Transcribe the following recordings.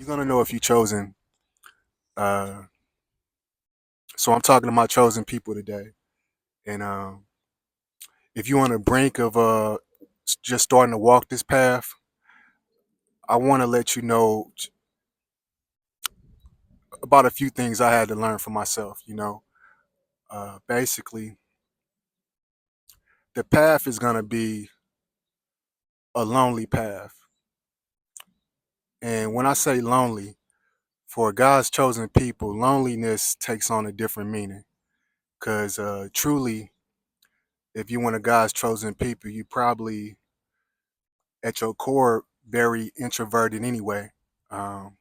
You're gonna know if you chosen. Uh, so I'm talking to my chosen people today, and if you're on the brink of just starting to walk this path, I want to let you know about a few things I had to learn for myself. Basically, the path is gonna be a lonely path, and when I say lonely, for God's chosen people, loneliness takes on a different meaning. Because truly, if you're one of God's chosen people, you probably at your core very introverted anyway. Um,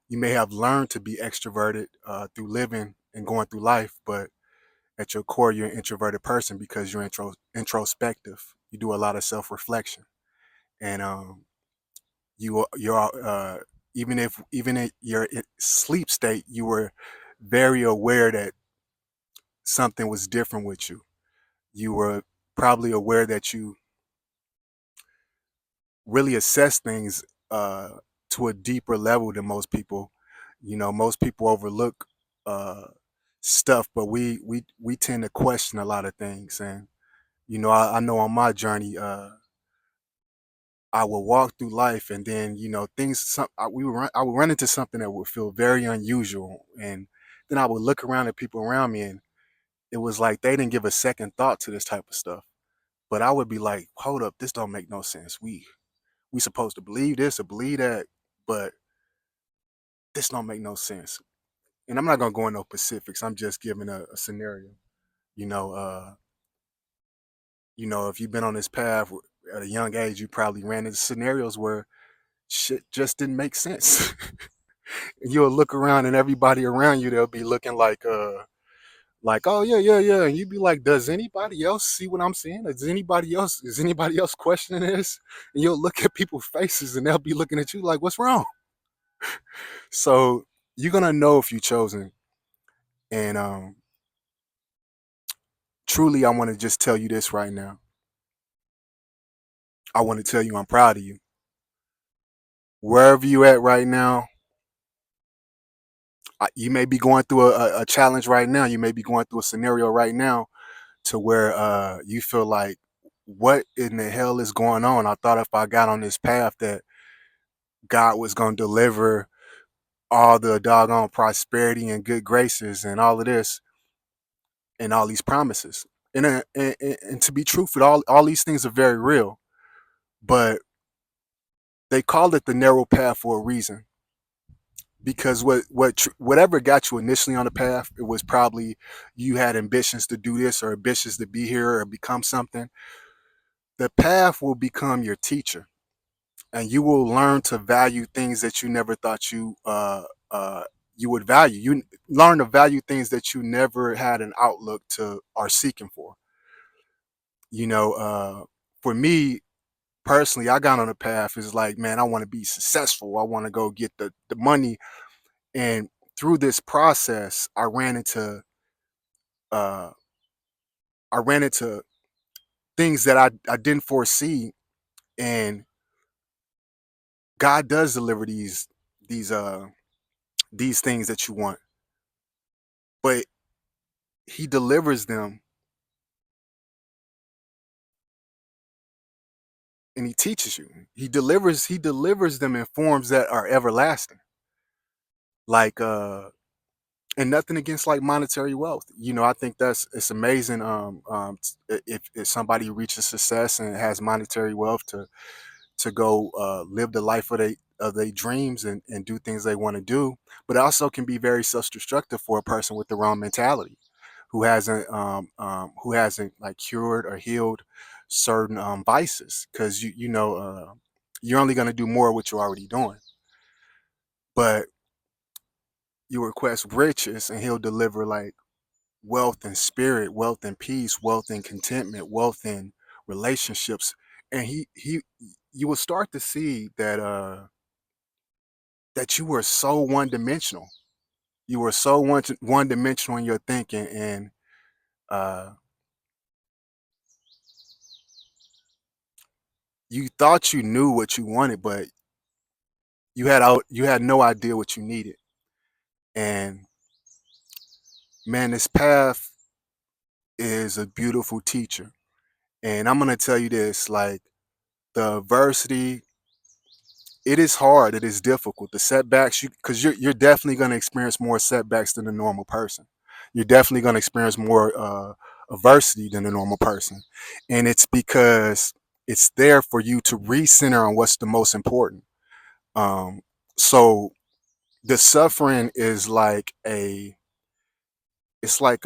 you may have learned to be extroverted through living and going through life, but at your core, you're an introverted person because you're introspective. You do a lot of self reflection, and you're even in your sleep state, you were very aware that something was different with you. You were probably aware that you really assess things uh, to a deeper level than most people. Most people overlook uh, stuff, but we tend to question a lot of things. And I know on my journey, I would walk through life, and then things. I would run into something that would feel very unusual, and then I would look around at people around me, and it was like they didn't give a second thought to this type of stuff. But I would be like, hold up, this don't make no sense. We supposed to believe this or believe that, but this don't make no sense. And I'm not gonna go into no specifics. I'm just giving a scenario. You know, uh, if you've been on this path at a young age, you probably ran into scenarios where shit just didn't make sense. And you'll look around, and everybody around you, they'll be looking like, oh yeah, yeah, yeah, and you'd be like, does anybody else see what I'm seeing? Is anybody else questioning this? And you'll look at people's faces, and they'll be looking at you like, what's wrong? So you're gonna know if you chosen. And truly, I want to just tell you this right now. I want to tell you I'm proud of you. Wherever you at right now, you may be going through a challenge right now. You may be going through a scenario right now to where you feel like, what in the hell is going on? I thought if I got on this path that God was going to deliver all the doggone prosperity and good graces and all of this and all these promises. And to be truthful, all these things are very real, but they called it the narrow path for a reason. Because whatever got you initially on the path, it was probably you had ambitions to do this or ambitions to be here or become something. The path will become your teacher, and you will learn to value things that you never thought you would value. You learn to value things that you never had an outlook to or seeking for. You know, for me personally, I got on a path. Is like, man, I want to be successful. I want to go get the money. And through this process, uh, I ran into things that I didn't foresee, and God does deliver these these things that you want, but He delivers them and He teaches you. He delivers them in forms that are everlasting. Like and nothing against like monetary wealth. I think it's amazing. If somebody reaches success and has monetary wealth to go live the life of their dreams and do things they want to do, but it also can be very self-destructive for a person with the wrong mentality who hasn't like cured or healed certain vices, because you're only going to do more of what you're already doing. But you request riches and He'll deliver like wealth and spirit, wealth and peace, wealth and contentment, wealth and relationships. And he you will start to see that you were so one dimensional. You were so one dimensional in your thinking, and uh you thought you knew what you wanted, but you had no idea what you needed. And man, this path is a beautiful teacher. And I'm gonna tell you this, like the adversity, it is hard, it is difficult. The setbacks, because you're definitely gonna experience more setbacks than a normal person. You're definitely gonna experience more adversity than a normal person, and it's because it's there for you to recenter on what's the most important. Um, so the suffering is like it's like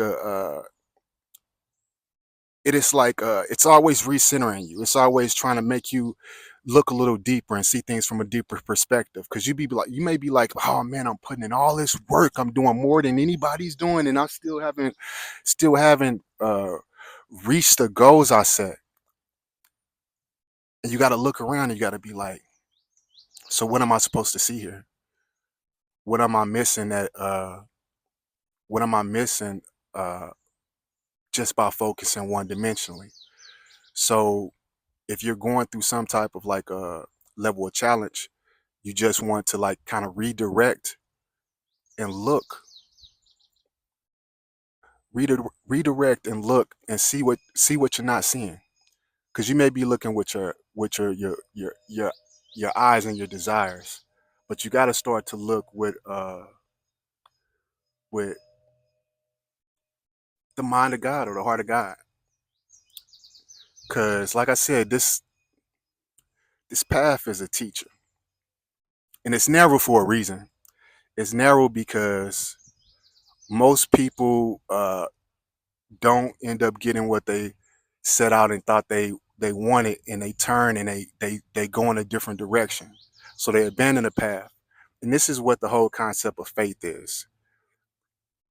it is like it's always recentering you. It's always trying to make you look a little deeper and see things from a deeper perspective. Because you may be like, oh man, I'm putting in all this work. I'm doing more than anybody's doing, and I still haven't reached the goals I set. And you got to look around. And you got to be like, so what am I supposed to see here? What am I missing? What am I missing? Uh, just by focusing one dimensionally. So if you're going through some type of like a level of challenge, you just want to like kind of redirect and look, redirect and look and see what you're not seeing. Because you may be looking with your eyes and your desires, but you got to start to look with the mind of God or the heart of God. Because like I said, this path is a teacher, and it's narrow for a reason. It's narrow because most people don't end up getting what they set out and thought they wanted, and they turn and they go in a different direction, so they abandon the path. And this is what the whole concept of faith is.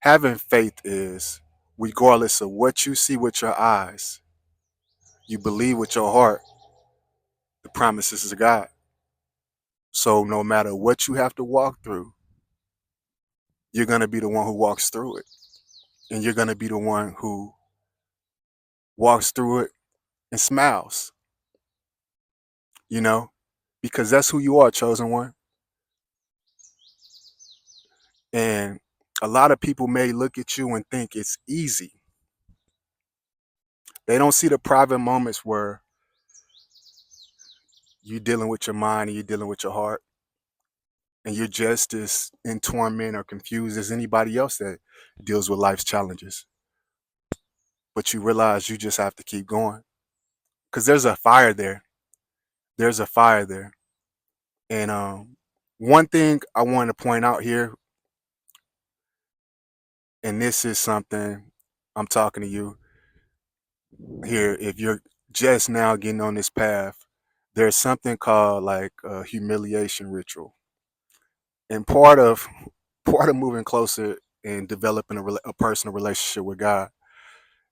Having faith is, regardless of what you see with your eyes, you believe with your heart the promises of God. So no matter what you have to walk through, you're going to be the one who walks through it, and you're going to be the one who walks through it and smiles, you know, because that's who you are, chosen one. And a lot of people may look at you and think it's easy. They don't see the private moments where you're dealing with your mind and you're dealing with your heart, and you're just as in torment or confused as anybody else that deals with life's challenges. But you realize you just have to keep going because there's a fire there. There's a fire there. And one thing I want to point out here, and this is something I'm talking to you here, if you're just now getting on this path, there's something called like a humiliation ritual. And part of moving closer and developing a personal relationship with God,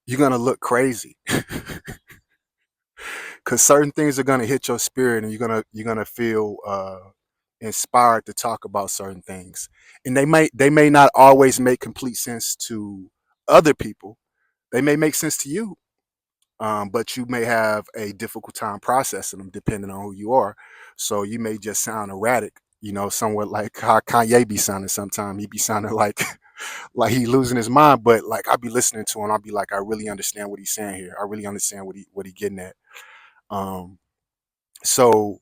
you're gonna look crazy because certain things are gonna hit your spirit, and you're gonna feel inspired to talk about certain things, and they may not always make complete sense to other people. They may make sense to you, but you may have a difficult time processing them depending on who you are. So you may just sound erratic, somewhat like how Kanye be sounding sometimes. He be sounding like like he losing his mind, but like I'll be listening to him, I'll be like, I really understand what he's saying here. I really understand what he getting at. Um, so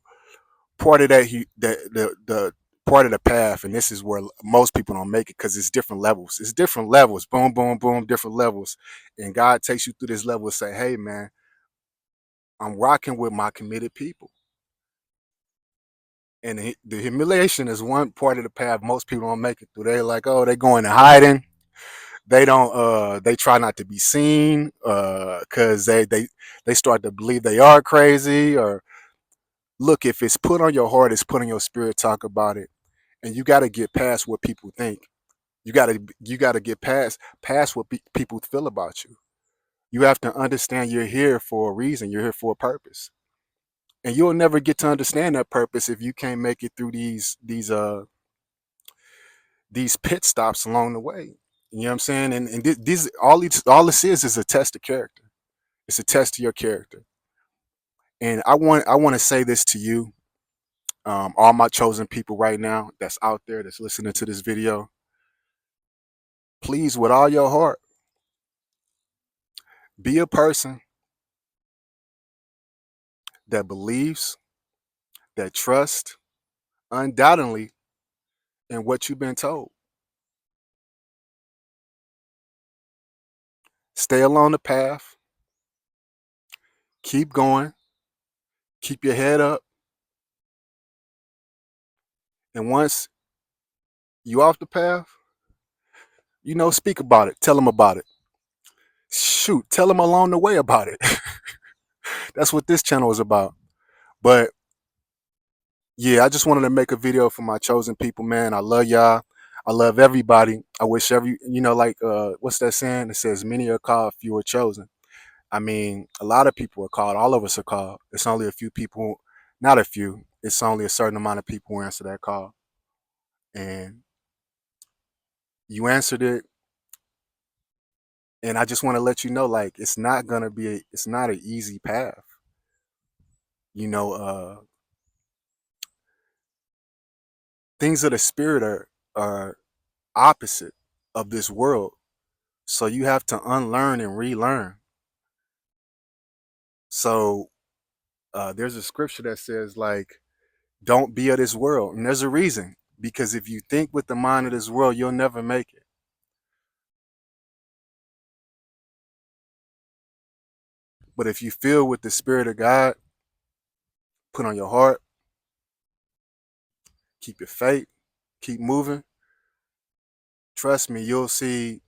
part of that the part of the path, and this is where most people don't make it because it's different levels. It's different levels, boom, boom, boom, different levels, and God takes you through this level and say, hey man, I'm rocking with my committed people. And the humiliation is one part of the path most people don't make it through. They're like, oh, they go into hiding. They don't. They try not to be seen because they start to believe they are crazy. Or look, if it's put on your heart, it's put on your spirit. Talk about it, and you got to get past what people think. You got to get past what people feel about you. You have to understand you're here for a reason. You're here for a purpose, and you'll never get to understand that purpose if you can't make it through these pit stops along the way. You know what I'm saying? And these all this is a test of character. It's a test of your character. And I want to say this to you. All my chosen people right now that's out there that's listening to this video, please, with all your heart, be a person that believes, that trusts, undoubtedly, in what you've been told. Stay along the path, keep going, keep your head up, and once you off the path, speak about it, tell them about it. Shoot, tell them along the way about it. That's what this channel is about. But yeah, I just wanted to make a video for my chosen people, man. I love y'all. I love everybody. I wish what's that saying? It says many are called, few are chosen. I mean, a lot of people are called. All of us are called. It's only a few people, not a few. It's only a certain amount of people who answer that call. And you answered it. And I just want to let you know, like, it's not an easy path. You know, things of the spirit are opposite of this world. So you have to unlearn and relearn. So there's a scripture that says, like, don't be of this world. And there's a reason. Because if you think with the mind of this world, you'll never make it. But if you feel with the spirit of God, put on your heart, keep your faith, keep moving. Trust me, you'll see.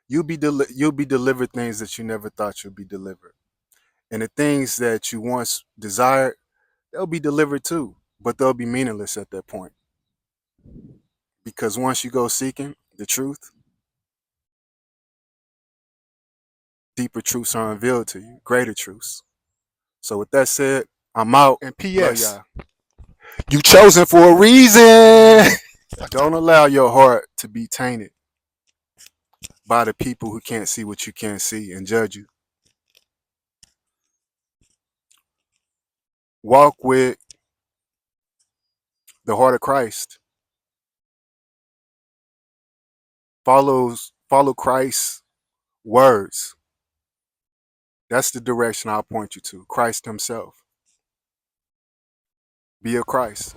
You'll be delivered things that you never thought you'd be delivered, and the things that you once desired, they'll be delivered too. But they'll be meaningless at that point, because once you go seeking the truth, deeper truths are unveiled to you, greater truths. So with that said, I'm out. And P.S. You chosen for a reason. Don't allow your heart to be tainted by the people who can't see what you can't see and judge you. Walk with the heart of Christ. Follow Christ's words. That's the direction I'll point you to. Christ himself. Be a Christ.